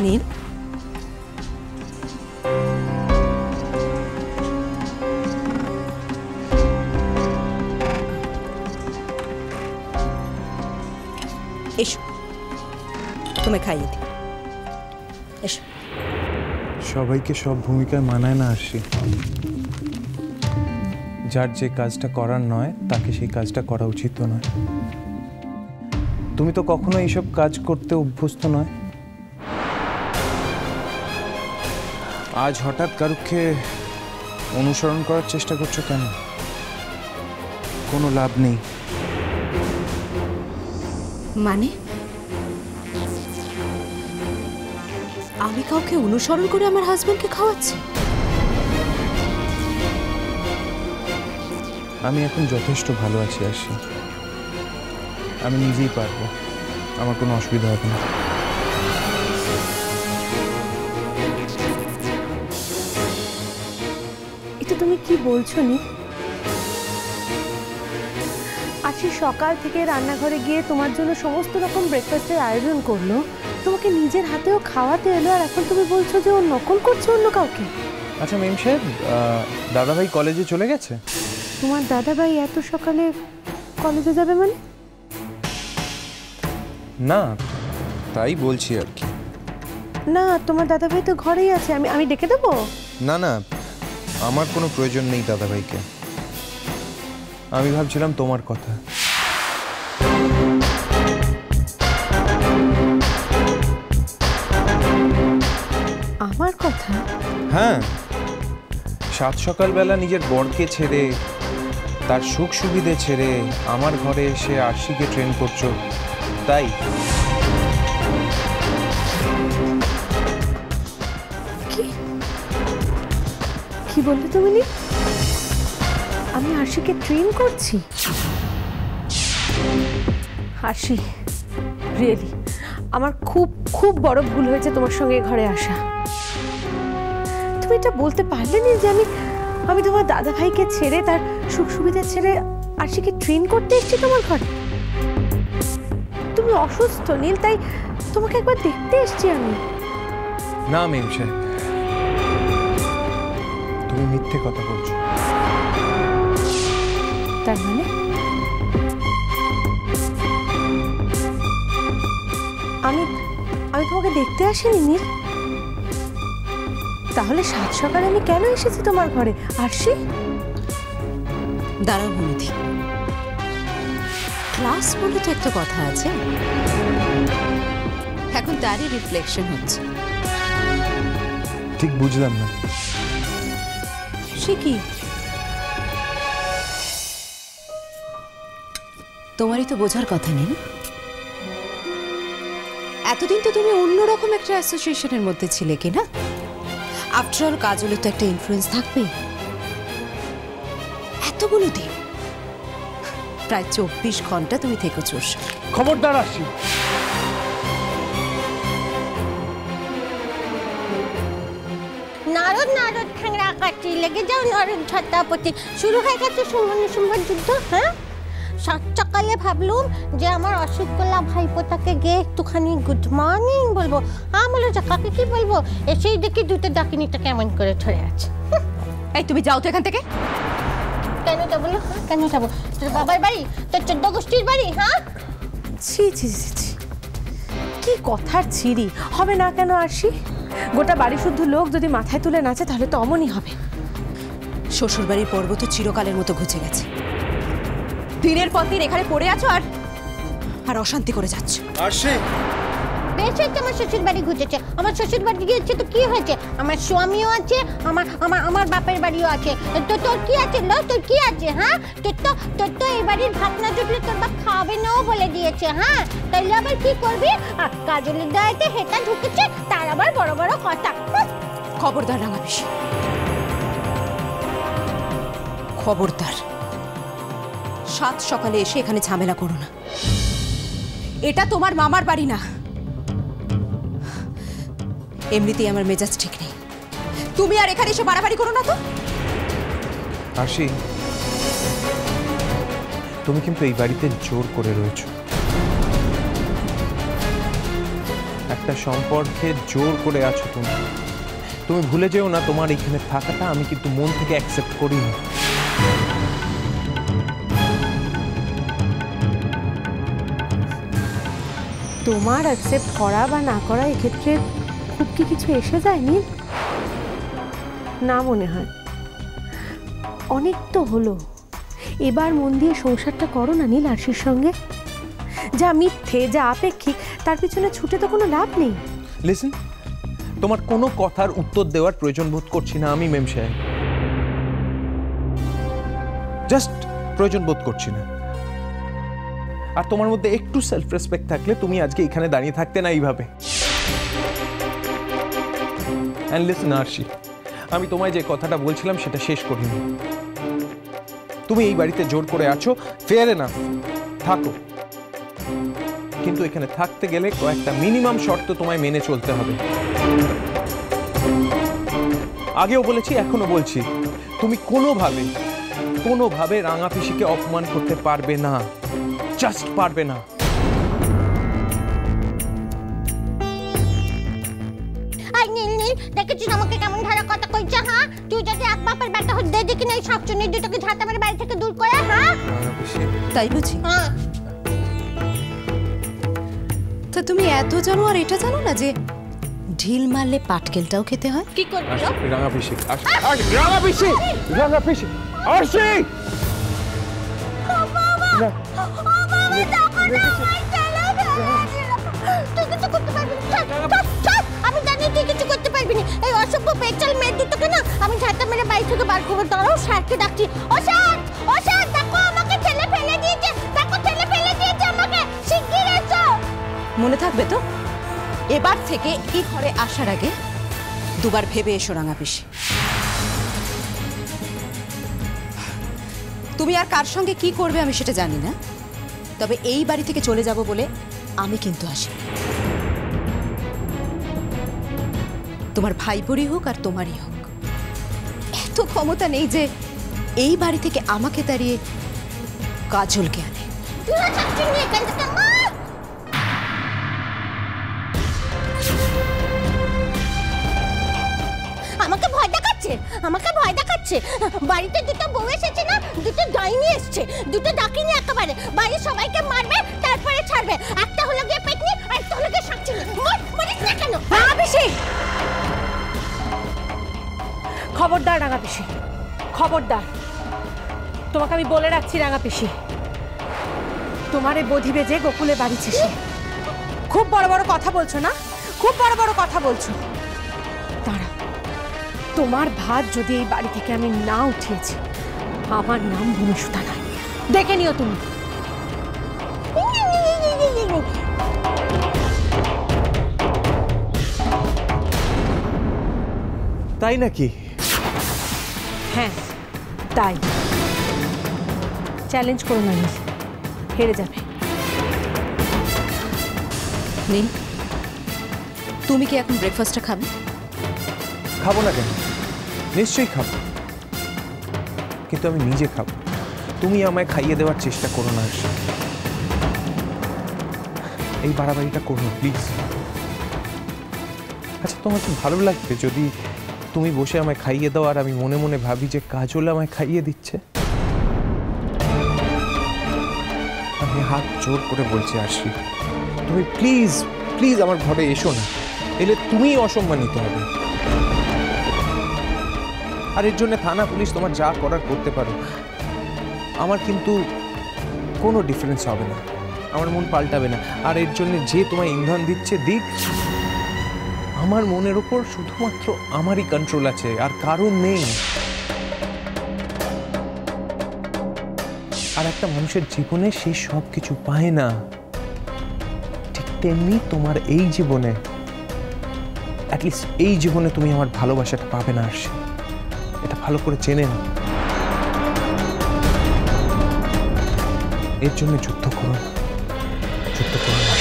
নীল, এসো, তুমি খাইয়ে দি। এসো। সবাইকে সব ভূমিকায় মানায় না আসি। যার যে কাজটা করার নয় তাকে সেই কাজটা করা উচিত নয়। তুমি তো কখনো এইসব কাজ করতে অভ্যস্ত নয়। আজ হঠাৎ কারুকে অনুসরণ করার চেষ্টা করছো কেন? কোনো লাভ নেই। মানে আমি কাউকে অনুসরণ করে আমার হাজবেন্ডকে খাওয়াচ্ছি? আমি এখন যথেষ্ট ভালো আছি আসি, আমি নিজেই পারবো, আমার কোনো অসুবিধা হবে না। এটা তুমি কি বলছো নি? আজকে সকাল থেকে রান্নাঘরে গিয়ে তোমার জন্য সমস্ত রকম ব্রেকফাস্টের আয়োজন করলো, তোমাকে নিজের হাতেও খাওয়াতে এলো, আর এখন তুমি বলছো যে ও নকল করছে অন্য কাউকে। আচ্ছা মেম সাহেব, দাদাভাই কলেজে চলে গেছে? তোমার দাদাভাই এত সকালে কলেজে যাবে মানে? না, তাই বলছি আর কি। না, তোমার দাদাভাই তো ঘরেই আছে, আমি ডেকে দেবো? না না, আমার কোনো প্রয়োজন নেই দাদাভাইকে। আমি ভাবছিলাম তোমার কথা। আমার কথা? হ্যাঁ, সাত সকালবেলা নিজের বরকে ছেড়ে, তার সুখ সুবিধে ছেড়ে আমার ঘরে এসে আরশিকে ট্রেন করছো, তাই? কি বললে তুমি? আমি আরশিকে ট্রেন করছি? আরশি, রিয়েলি আমার খুব খুব বড় ভুল হয়েছে তোমার সঙ্গে ঘরে আসা। তুমি এটা বলতে পারলে না যে আমি তোমার দাদা ভাইকে ছেড়ে, তার সুখ সুবিধা ছেড়ে আরশিকে ট্রেন করতে এসেছি তোমার ঘরে? তুমি অসুস্থ নীল, তাই তোমাকে একবার দেখতে এসেছি আমি। না মেম সাহেব, তুমি মিথ্যে কথা বলছো। তার মানে আমি তোমাকে দেখতে আসিনি নীল? তাহলে সাত সকালে আমি কেন এসেছি তোমার ঘরে? আরশি, দাঁড়াও ভূমিধি, ক্লাস বলে তো একটা কথা আছে, এখন তারই রিফ্লেকশন হচ্ছে। ঠিক বুঝলাম না। সে কি? তোমারই তো বোঝার কথা নেই। এতদিন তো তুমি অন্যরকম একটা অ্যাসোসিয়েশনের মধ্যে ছিলে কিনা? আফটার অল কাজলের তো একটা ইনফ্লুয়েন্স থাকবে। এতগুলো দিন, প্রায় 24 ঘন্টা তুমি থেকেছো। খবরদার আসি। নারদ নারদ ঠাংরা কাটি লেগে যাও নারদ ঝটাপটি, শুরু হয়ে গেছে শুম্ভন যুদ্ধ। হ্যাঁ, সাত সকালে ভাবলুম যে আমার অসুখ করলা ভাইপোটাকে গিয়ে একটুখানি গুড মর্নিং বলবো। বলো কাকে কি বলবো, এসেই দেখি দুটো ডাকিনিটা কেমন করে ধরে আছে। এই তুমি যাও তো এখান থেকে। কেন যাবো? কেন যাবো? তোর বাবার বাড়ি, তোর 14 গোষ্ঠীর বাড়ি? হ্যাঁ, ছি ছি ছি ছি, কি কথার ছিরি হবে না কেন আরশি? গোটা বাড়ি শুদ্ধ লোক যদি মাথায় তুলে নাচে তাহলে তো অমনই হবে। শ্বশুর বাড়ির পর্ব তো চিরকালের মতো ঘুচে গেছে। দিনের পর দিন এখানে পড়ে আছো আর অশান্তি করে যাচ্ছ। আরশি, বেশ হয়েছে আমার শ্বশুর বাড়ি ঘুচেছে। আমার শ্বশুর বাড়ি গিয়েছে তো কি হয়েছে? আমার স্বামীও আছে, আমার বাপের বাড়িও আছে। তো তোর কি আছে? তোর কি আছে? হ্যাঁ, তোর তো এই বাড়ির ভাত না জুটলে তোর বাপ খাবে নাও বলে দিয়েছে। হ্যাঁ, তাইলে আবার কি করবি? কাজলের দায়িত্বে হেটা ঢুকেছে, তার আবার বড় বড় কথা। খবরদার রাঙা পিসি, খবরদার। সাত সকালে এসে এখানে ঝামেলা করো না। এটা তোমার মামার বাড়ি না। এমনিতেই আমার মেজাজ ঠিক নেই, তুমি আর এখানে এসে বাড়াবাড়ি করো না তো। আরশি, তুমি কিন্তু এই বাড়িতে জোর করে রয়েছো। এক একটা সম্পর্কে জোর করে আছো তুমি। তুমি ভুলে যেও না, তোমার এখানে থাকাটা আমি কিন্তু মন থেকে অ্যাকসেপ্ট করি না। তোমার অ্যাকসেপ্ট করা বা না করা এক্ষেত্রে খুব কি কিছু এসে যায় নীল? না মনে হয়। অনেক তো হলো, এবার মন দিয়ে সংসারটা করো না নীল আরশির সঙ্গে। যা মিথ্যে, যা আপেক্ষিক, তার পিছনে ছুটে তো কোনো লাভ নেই। লিসেন, তোমার কোনো কথার উত্তর দেওয়ার প্রয়োজন বোধ করছি না আমি মেম সাহেব, জাস্ট প্রয়োজন বোধ করছি না। আর তোমার মধ্যে একটু সেলফ রেসপেক্ট থাকলে তুমি আজকে এখানে দাঁড়িয়ে থাকতে না এইভাবে। এন্ড লিসেন আরশি, আমি তোমায় যে কথাটা বলছিলাম সেটা শেষ করিনি। তুমি এই বাড়িতে জোর করে আছো, ফেয়ার এনাফ, থাকো, কিন্তু এখানে থাকতে গেলে কয়েকটা মিনিমাম শর্ত তোমায় মেনে চলতে হবে। আগেও বলেছি, এখনো বলছি, তুমি কোনোভাবে রাঙা পিসিকে অপমান করতে পারবে না, জাস্ট পারবে না। নীল নীল, দেখেছিস আমাকে কেমন ধারা কথা কইছে? হ্যাঁ, তুই যদি এক বাপের বেটা হতে দেখি না, এই শাকচুনি দুটোকে ঝাঁটা মেরে বাড়ি থেকে দূর করে। হ্যাঁ তাই বুঝি? হ্যাঁ। তো তুমি এত জানো আর এটা জানো না যে ঢিল মারলে পাটকেলটাও খেতে হয়? কি করবি? রাঙা পিসি, রাঙা পিসি, রাঙা পিসি, আরশি! আমি জানি তুই কিছু করতে পারবি না। এই অসভ্য পেচাল মেয়ে দুটোকে না আমি ঝাঁটা মেরে বাড়ি থেকে বার করবো। দাঁড়াও, স্যারকে ডাকছি। ও স্যার, ও স্যার, দেখো আমাকে ঠেলে ফেলে দিয়েছে, দেখো ঠেলে ফেলে দিয়েছে আমাকে, শিগগির এসো। মনে থাকবে তো? এবার থেকে এই ঘরে আসার আগে দুবার ভেবে এসো রাঙা পিসি। তুমি আর কার সঙ্গে কি করবে আমি সেটা জানি না, তবে এই বাড়ি থেকে চলে যাব বলে আমি কিন্তু আসি। তোমার ভাইপোরই হোক আর তোমারই হোক, এত ক্ষমতা নেই যে এই বাড়ি থেকে আমাকে তাড়িয়ে কাজলকে আনে। আমাকে ভয় দেখাচ্ছে, আমাকে ভয় দেখাচ্ছে। বাড়িতে দুটো বউ এসেছে না, দুটো ডাইনি এসছে, দুটো ডাকিনি একেবারে। বাড়ির সবাইকে মারবে, তারপরে ছাড়বে। একটা হলো গিয়ে পেটনি, আর একটা হলো গিয়ে শাকচুনি। মরিস না কেন? রাঙা পিসি, খবরদার রাঙা পিসি, খবরদার। তোমাকে আমি বলে রাখছি রাঙা পিসি, তোমার এই বধি বেজে গোকুলে বাড়িছে সে। খুব বড় বড় কথা বলছো না, খুব বড় বড় কথা বলছো। দাঁড়া, তোমার ভাত যদি এই বাড়ি থেকে আমি না উঠিয়েছি, আমার নাম ভূমিসুতা নয়, দেখে নিও তুমি। তাই নাকি? হ্যাঁ তাই। চ্যালেঞ্জ করো না, হেরে যাবে। নীল, তুমি কি এখন ব্রেকফাস্টটা খাবে? খাবো না কেন, নিশ্চয়ই খাবো, কিন্তু আমি নিজে খাবো। তুমি আমায় খাইয়ে দেওয়ার চেষ্টা করো না, এই বাড়াবাড়িটা করো না প্লিজ। আচ্ছা, তোমার কি ভালো লাগবে যদি তুমি বসে আমায় খাইয়ে দাও আর আমি মনে মনে ভাবি যে কাজল আমায় খাইয়ে দিচ্ছে? আমি হাত জোর করে বলছি আরশি, তুমি প্লিজ প্লিজ আমার ঘরে এসো না, এলে তুমিই অসম্মানিত হবে। আর এর জন্য থানা পুলিশ তোমার যা করার করতে পারো, আমার কিন্তু কোনো ডিফারেন্স হবে না, আমার মন পাল্টাবে না। আর এর জন্য যে তোমায় ইন্ধন দিচ্ছে দিক, আমার মনের উপর শুধুমাত্র আমারই কন্ট্রোল আছে, আর কারণ নেই। আর একটা মানুষের জীবনে সে সব কিছু পায় না, ঠিক তেমনি তোমার এই জীবনে, অ্যাটলিস্ট এই জীবনে তুমি আমার ভালোবাসাটা পাবে না আরশি, এটা ভালো করে চেনে না। এর জন্য যুদ্ধ করো না, যুদ্ধ করো না।